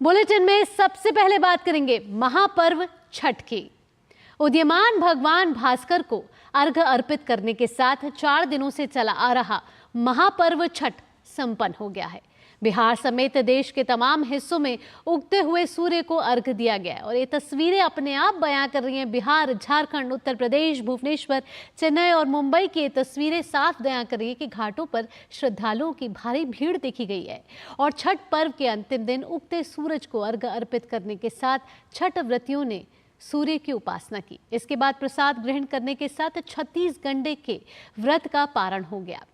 Bulletin में सबसे पहले बात करेंगे महापर्व छठ की। उदीयमान भगवान भास्कर को अर्घ्य अर्पित करने के साथ 4 दिनों से चला आ रहा महापर्व छठ संपन्न हो गया है। बिहार समेत देश के तमाम हिस्सों में उगते हुए सूर्य को अर्घ्य दिया गया है और ये तस्वीरें अपने आप बयां कर रही हैं। बिहार, झारखंड, उत्तर प्रदेश, भुवनेश्वर, चेन्नई और मुंबई की ये तस्वीरें साफ बयां कर रही है कि घाटों पर श्रद्धालुओं की भारी भीड़ देखी गई है और छठ पर्व के अंतिम दिन उगते सूरज को अर्घ्य अर्पित करने के साथ छठ व्रतियों ने सूर्य की उपासना की। इसके बाद प्रसाद ग्रहण करने के साथ 36 घंटे के व्रत का पारण हो गया।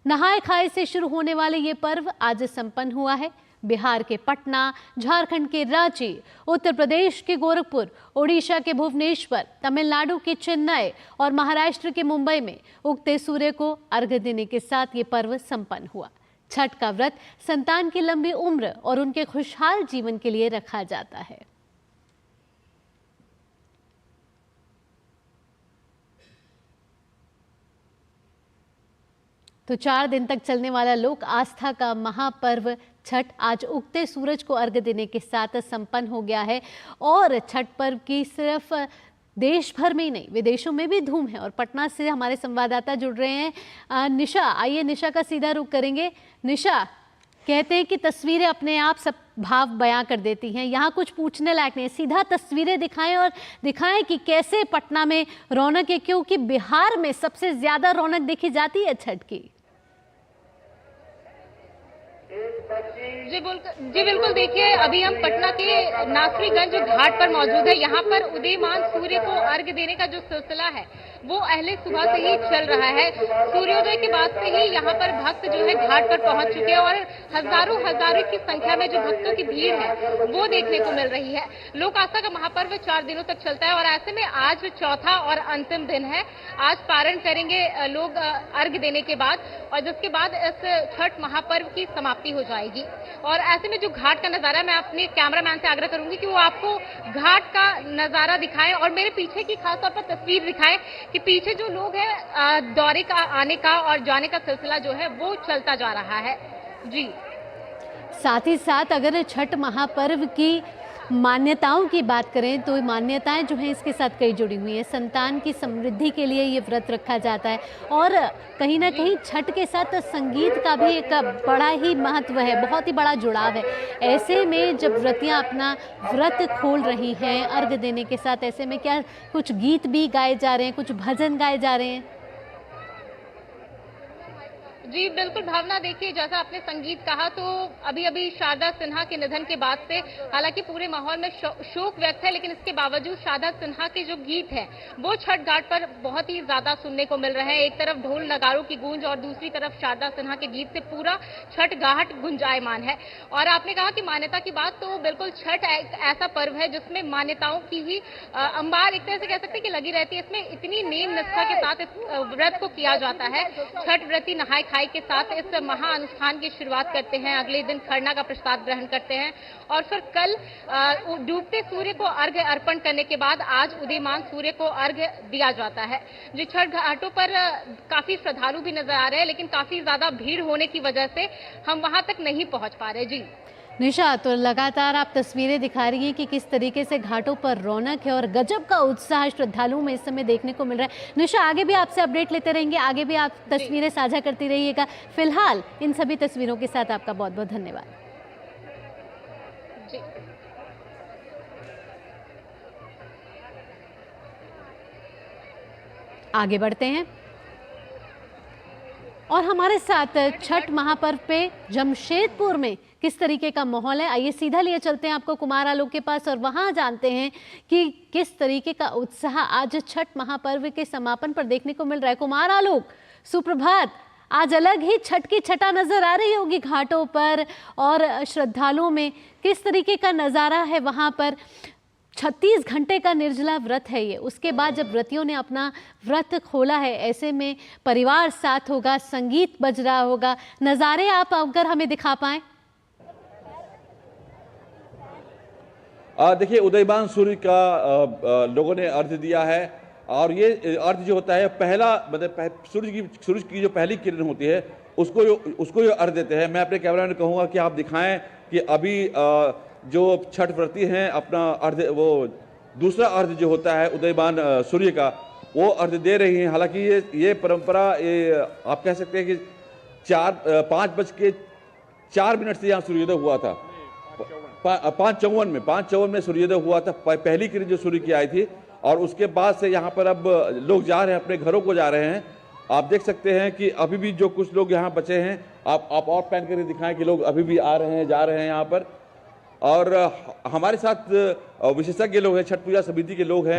नहाय खाए से शुरू होने वाले ये पर्व आज संपन्न हुआ है। बिहार के पटना, झारखंड के रांची, उत्तर प्रदेश के गोरखपुर, ओडिशा के भुवनेश्वर, तमिलनाडु के चेन्नई और महाराष्ट्र के मुंबई में उगते सूर्य को अर्घ्य देने के साथ ये पर्व संपन्न हुआ। छठ का व्रत संतान की लंबी उम्र और उनके खुशहाल जीवन के लिए रखा जाता है। तो 4 दिन तक चलने वाला लोक आस्था का महापर्व छठ आज उगते सूरज को अर्घ्य देने के साथ संपन्न हो गया है और छठ पर्व की सिर्फ देश भर में ही नहीं, विदेशों में भी धूम है। और पटना से हमारे संवाददाता जुड़ रहे हैं। निशा, आइए निशा का सीधा रुख करेंगे। निशा, कहते हैं कि तस्वीरें अपने आप सब भाव बयां कर देती हैं। यहाँ कुछ पूछने लायक नहीं, सीधा तस्वीरें दिखाएं और दिखाएं कि कैसे पटना में रौनक है, क्योंकि बिहार में सबसे ज्यादा रौनक देखी जाती है छठ की। जी बिल्कुल, देखिए अभी हम पटना के नासरीगंज घाट पर मौजूद है। यहाँ पर उदीयमान सूर्य को अर्घ्य देने का जो सिलसिला है वो अहले सुबह से ही चल रहा है। सूर्योदय के बाद से ही यहाँ पर भक्त जो है घाट पर पहुंच चुके हैं और हजारों की संख्या में जो भक्तों की भीड़ है वो देखने को मिल रही है। लोक आस्था का महापर्व 4 दिनों तक चलता है और ऐसे में आज चौथा और अंतिम दिन है। आज पारण करेंगे लोग अर्घ्य देने के बाद और जिसके बाद इस छठ महापर्व की समाप्ति हो जाएगी। और ऐसे में जो घाट का नजारा, मैं अपने कैमरामैन से आग्रह करूंगी कि वो आपको घाट का नजारा दिखाएं और मेरे पीछे की खासतौर पर तस्वीर दिखाएं कि पीछे जो लोग हैं दौरे का आने का और जाने का सिलसिला जो है वो चलता जा रहा है। जी, साथ ही साथ अगर छठ महापर्व की मान्यताओं की बात करें तो मान्यताएं जो हैं इसके साथ कई जुड़ी हुई हैं। संतान की समृद्धि के लिए ये व्रत रखा जाता है और कहीं ना कहीं छठ के साथ संगीत का भी एक बड़ा ही महत्व है, बहुत ही बड़ा जुड़ाव है। ऐसे में जब व्रतियां अपना व्रत खोल रही हैं अर्घ्य देने के साथ, ऐसे में क्या कुछ गीत भी गाए जा रहे हैं, कुछ भजन गाए जा रहे हैं? जी बिल्कुल भावना, देखिए जैसा आपने संगीत कहा तो अभी शारदा सिन्हा के निधन के बाद से हालांकि पूरे माहौल में शोक व्यक्त है, लेकिन इसके बावजूद शारदा सिन्हा के जो गीत हैं वो छठ घाट पर बहुत ही ज्यादा सुनने को मिल रहे हैं। एक तरफ ढोल नगाड़ों की गूंज और दूसरी तरफ शारदा सिन्हा के गीत से पूरा छठ घाट गुंजायमान है। और आपने कहा कि मान्यता की बात, तो बिल्कुल छठ एक ऐसा पर्व है जिसमें मान्यताओं की ही अंबार एक तरह से कह सकते हैं कि लगी रहती है। इसमें इतनी नेम निष्ठा के साथ इस व्रत को किया जाता है। छठ व्रती नहाय खाई के साथ इस महाअनुष्ठान की शुरुआत करते हैं। अगले दिन खरना का प्रसाद ग्रहण करते हैं और फिर कल डूबते सूर्य को अर्घ्य अर्पण करने के बाद आज उदीयमान सूर्य को अर्घ्य दिया जाता है। जो छठ घाटों पर काफी श्रद्धालु भी नजर आ रहे हैं, लेकिन काफी ज्यादा भीड़ होने की वजह से हम वहां तक नहीं पहुंच पा रहे। जी निशा, तो लगातार आप तस्वीरें दिखा रही हैं कि किस तरीके से घाटों पर रौनक है और गजब का उत्साह श्रद्धालुओं में इस समय देखने को मिल रहा है। निशा, आगे भी आपसे अपडेट लेते रहेंगे, आगे भी आप तस्वीरें साझा करती रहिएगा। फिलहाल इन सभी तस्वीरों के साथ आपका बहुत बहुत धन्यवाद। जी आगे बढ़ते हैं और हमारे साथ छठ महापर्व पे जमशेदपुर में किस तरीके का माहौल है, आइए सीधा लिए चलते हैं आपको कुमार आलोक के पास और वहां जानते हैं कि किस तरीके का उत्साह आज छठ महापर्व के समापन पर देखने को मिल रहा है। कुमार आलोक, सुप्रभात। आज अलग ही छठ की छटा नजर आ रही होगी घाटों पर और श्रद्धालुओं में किस तरीके का नजारा है वहां पर। 36 घंटे का निर्जला व्रत है ये। उसके बाद जब व्रतियों ने अपना व्रत खोला है, ऐसे में परिवार साथ होगा, संगीत बज रहा होगा, नज़ारे आप अगर हमें दिखा पाएं। देखिए, उदयमान सूर्य का लोगों ने अर्घ्य दिया है और ये अर्घ्य जो होता है पहला, मतलब सूरज की जो पहली किरण होती है उसको जो अर्घ्य देते हैं। मैं अपने कैमरा में कहूँगा कि आप दिखाएं कि अभी जो छठ व्रती हैं अपना अर्घ्य, वो दूसरा अर्घ्य जो होता है उदयमान सूर्य का, वो अर्घ्य दे रही हैं। हालांकि ये परंपरा, ये आप कह सकते हैं कि 5:04 से यहाँ सूर्योदय हुआ था। 5:54 में सूर्योदय हुआ था। पहली किरण जो सूर्य की आई थी, और उसके बाद से यहाँ पर अब लोग जा रहे हैं, अपने घरों को जा रहे हैं। आप देख सकते हैं कि अभी भी जो कुछ लोग यहाँ बचे हैं, आप और पैन करके दिखाएं कि लोग अभी भी आ रहे हैं, जा रहे हैं यहाँ पर। और हमारे साथ विशेषज्ञ लोग हैं, छठ पूजा समिति के लोग हैं।